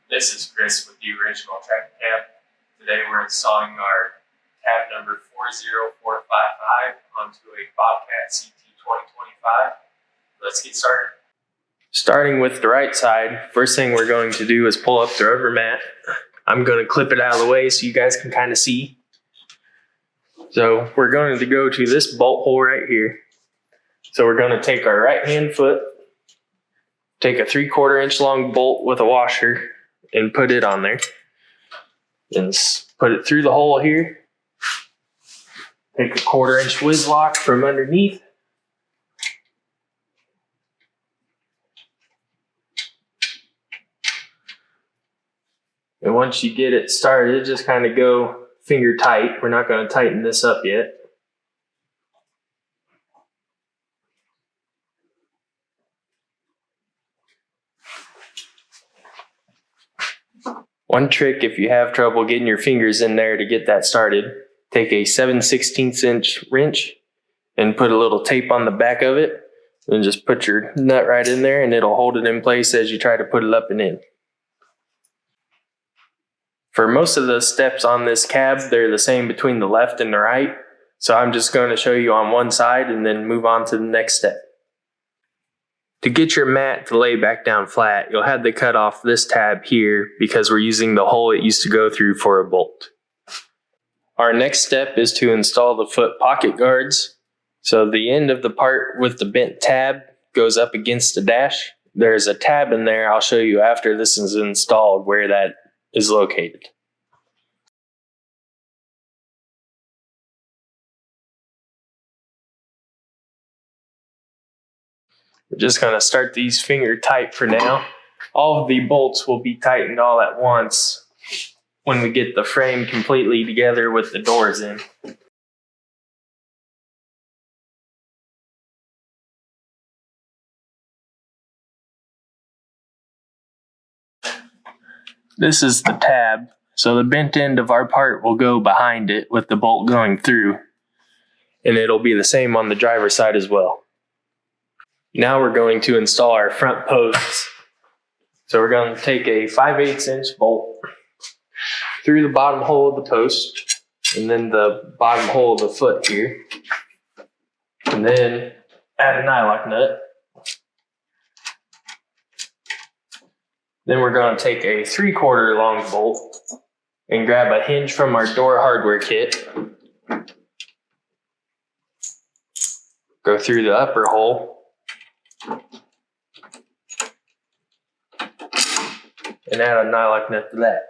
This is Chris with the original tractor cab. Today we're installing our cab number 40455 onto a Bobcat CT2025. Let's get started. Starting with the right side, first thing we're going to do is pull up the rubber mat. I'm going to clip it out of the way so you guys can kind of see. So we're going to go to this bolt hole right here. So we're going to take our right hand foot, take a 3/4 inch long bolt with a washer and put it on there. Then put it through the hole here. Take a 1/4 inch whiz lock from underneath. And once you get it started, just kind of go finger tight. We're not going to tighten this up yet. One trick if you have trouble getting your fingers in there to get that started, take a 7/16 inch wrench and put a little tape on the back of it. And just put your nut right in there and it'll hold it in place as you try to put it up and in. For most of the steps on this cab, they're the same between the left and the right. So I'm just going to show you on one side and then move on to the next step. To get your mat to lay back down flat, you'll have to cut off this tab here because we're using the hole it used to go through for a bolt. Our next step is to install the foot pocket guards. So the end of the part with the bent tab goes up against the dash. There's a tab in there. I'll show you after this is installed where that is located. We're just going to start these finger tight for now. All of the bolts will be tightened all at once when we get the frame completely together with the doors in. This is the tab, so the bent end of our part will go behind it with the bolt going through, and it'll be the same on the driver's side as well. Now we're going to install our front posts. So we're going to take a 5/8 inch bolt through the bottom hole of the post, and then the bottom hole of the foot here, and then add a nylock nut. Then we're going to take a 3/4 long bolt and grab a hinge from our door hardware kit. Go through the upper hole. And add a nylock nut to that.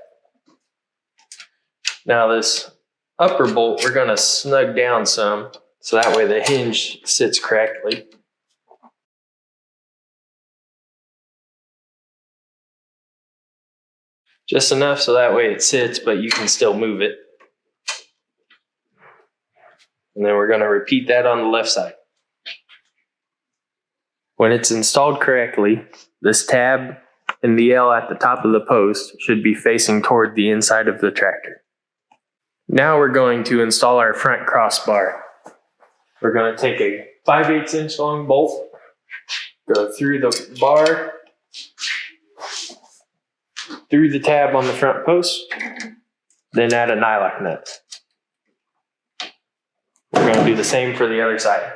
Now this upper bolt we're going to snug down some so that way the hinge sits correctly. Just enough so that way it sits, but you can still move it. And then we're going to repeat that on the left side. When it's installed correctly, this tab and the L at the top of the post should be facing toward the inside of the tractor. Now we're going to install our front crossbar. We're going to take a 5/8 inch long bolt, go through the bar, through the tab on the front post, then add a nylock nut. We're going to do the same for the other side.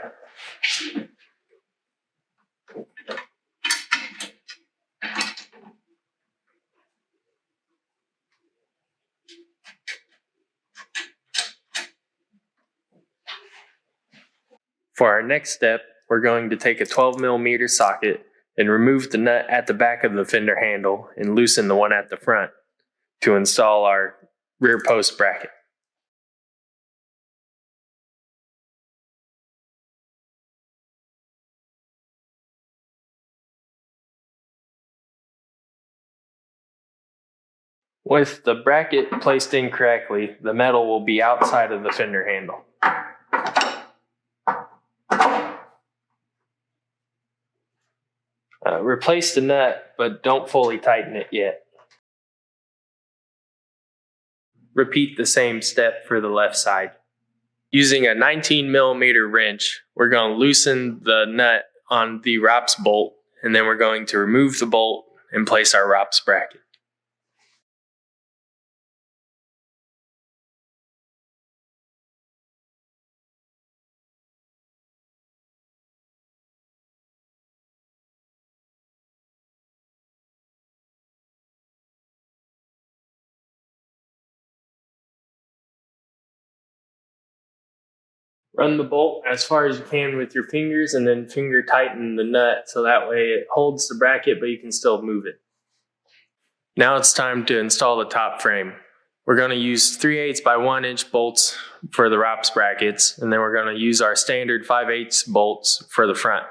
For our next step, we're going to take a 12mm socket and remove the nut at the back of the fender handle and loosen the one at the front to install our rear post bracket. With the bracket placed in correctly, the metal will be outside of the fender handle. Replace the nut, but don't fully tighten it yet. Repeat the same step for the left side. Using a 19mm wrench, we're going to loosen the nut on the ROPS bolt, and then we're going to remove the bolt and place our ROPS bracket. Run the bolt as far as you can with your fingers and then finger tighten the nut so that way it holds the bracket but you can still move it. Now it's time to install the top frame. We're going to use 3/8 by 1 inch bolts for the ROPS brackets, and then we're going to use our standard 5/8 bolts for the front.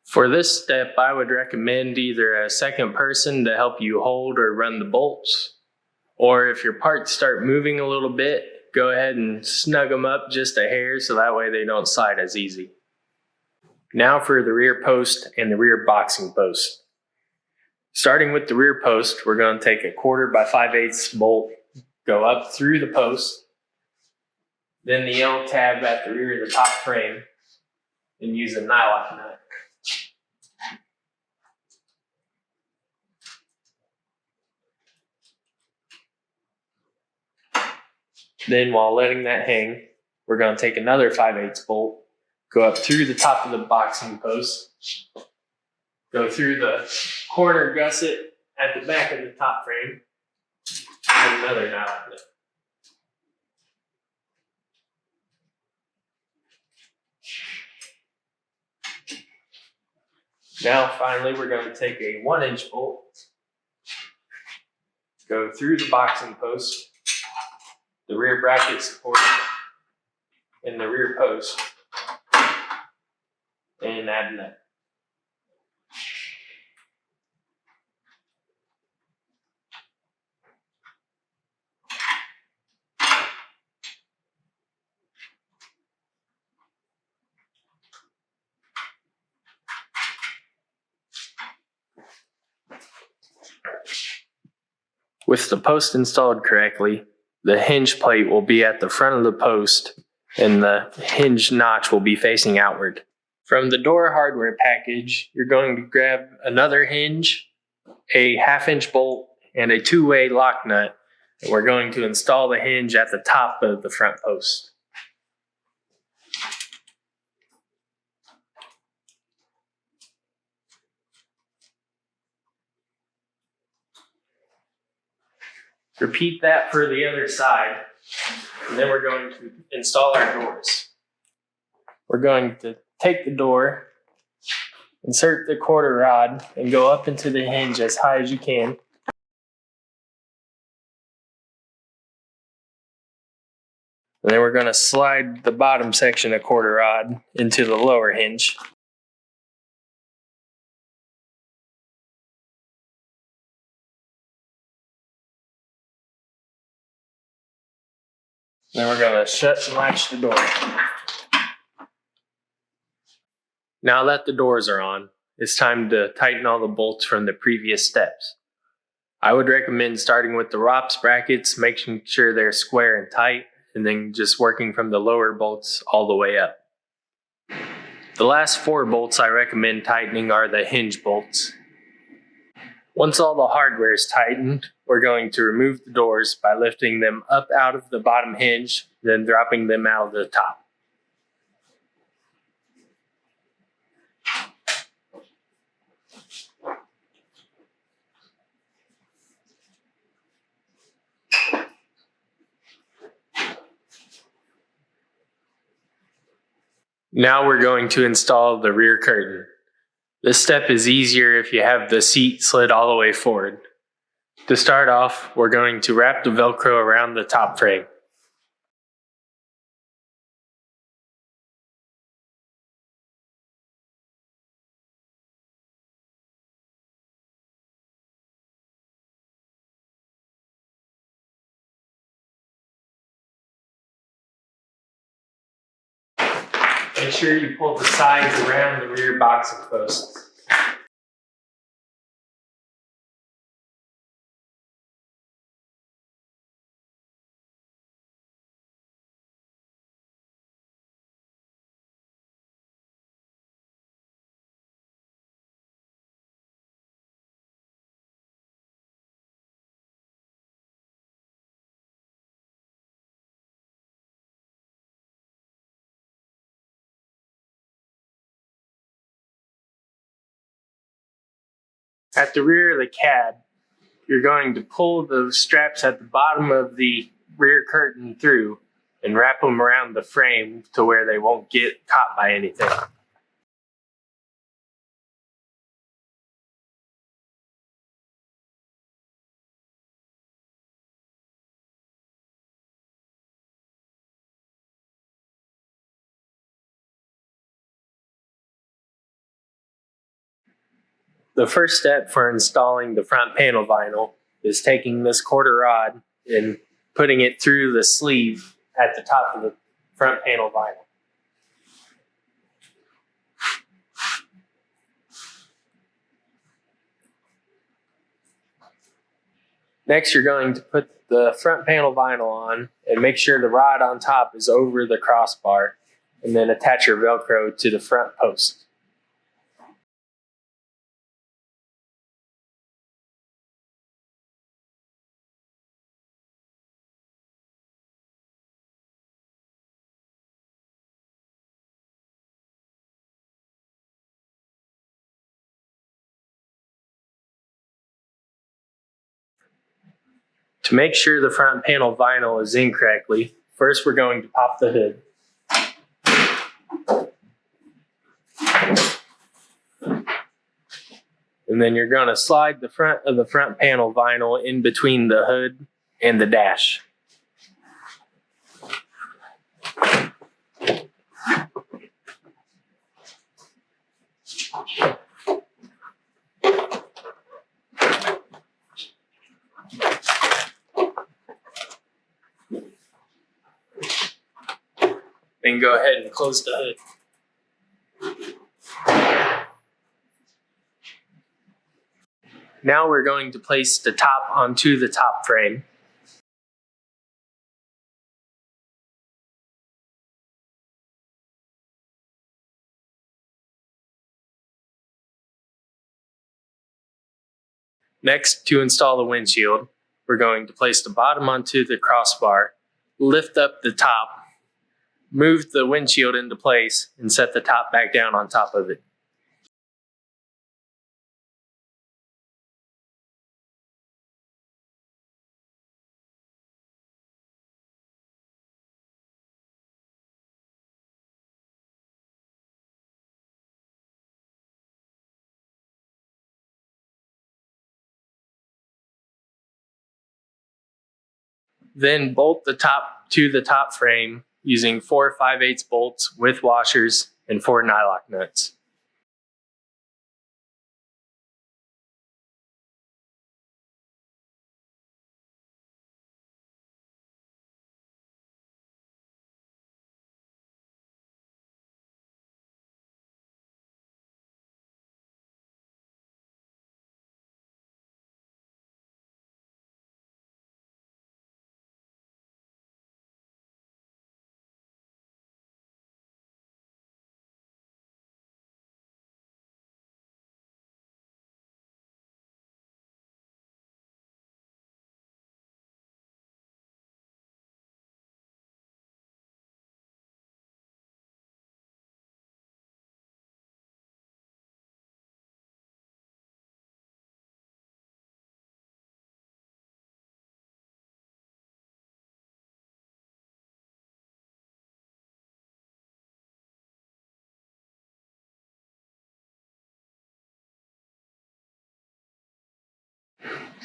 For this step, I would recommend either a second person to help you hold or run the bolts, or if your parts start moving a little bit, go ahead and snug them up just a hair so that way they don't slide as easy. Now for the rear post and the rear boxing post. Starting with the rear post, we're going to take a 1/4 by 5/8 bolt, go up through the post, then the L tab at the rear of the top frame, and use a nylock nut. Then while letting that hang, we're going to take another 5/8 bolt, go up through the top of the boxing post, go through the corner gusset at the back of the top frame, and another nylock nut. Now finally we're going to take a 1 inch bolt, go through the boxing post, the rear bracket support, and the rear post, and add a nut. With the post installed correctly, the hinge plate will be at the front of the post and the hinge notch will be facing outward. From the door hardware package, you're going to grab another hinge, a 1/2 inch bolt, and a 2-way lock nut. And we're going to install the hinge at the top of the front post. Repeat that for the other side, and then we're going to install our doors. We're going to take the door, insert the 1/4 rod, and go up into the hinge as high as you can. And then we're going to slide the bottom section of 1/4 rod into the lower hinge. Then we're going to shut and latch the door. Now that the doors are on, it's time to tighten all the bolts from the previous steps. I would recommend starting with the ROPS brackets, making sure they're square and tight, and then just working from the lower bolts all the way up. The last 4 bolts I recommend tightening are the hinge bolts. Once all the hardware is tightened, we're going to remove the doors by lifting them up out of the bottom hinge, then dropping them out of the top. Now we're going to install the rear curtain. This step is easier if you have the seat slid all the way forward. To start off, we're going to wrap the Velcro around the top frame. Make sure you pull the sides around the rear boxing posts. At the rear of the cab, you're going to pull the straps at the bottom of the rear curtain through and wrap them around the frame to where they won't get caught by anything. The first step for installing the front panel vinyl is taking this quarter rod and putting it through the sleeve at the top of the front panel vinyl. Next, you're going to put the front panel vinyl on and make sure the rod on top is over the crossbar, and then attach your Velcro to the front post. To make sure the front panel vinyl is in correctly, first we're going to pop the hood. And then you're going to slide the front of the front panel vinyl in between the hood and the dash. Then go ahead and close the hood. Now we're going to place the top onto the top frame. Next, to install the windshield, we're going to place the bottom onto the crossbar, lift up the top, move the windshield into place, and set the top back down on top of it. Then bolt the top to the top frame using 4 5/8 bolts with washers and 4 nylock nuts.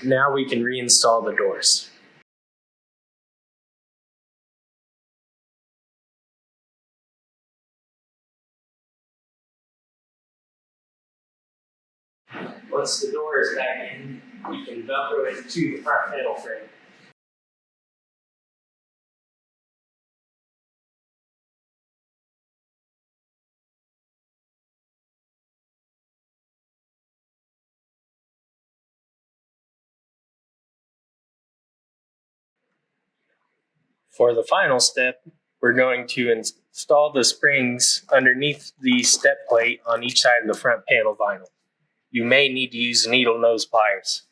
Now we can reinstall the doors. Once the door is back in, we can Velcro it to the front panel frame. For the final step, we're going to install the springs underneath the step plate on each side of the front panel vinyl. You may need to use needle nose pliers.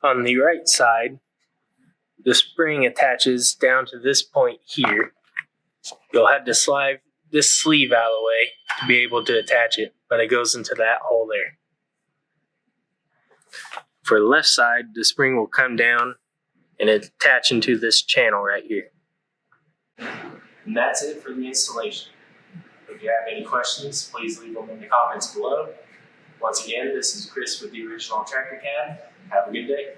On the right side, the spring attaches down to this point here. You'll have to slide this sleeve out of the way to be able to attach it, but it goes into that hole there. For the left side, the spring will come down and attach into this channel right here. And that's it for the installation. If you have any questions, please leave them in the comments below. Once again, this is Chris with the Original Tractor Cab. Have a good day.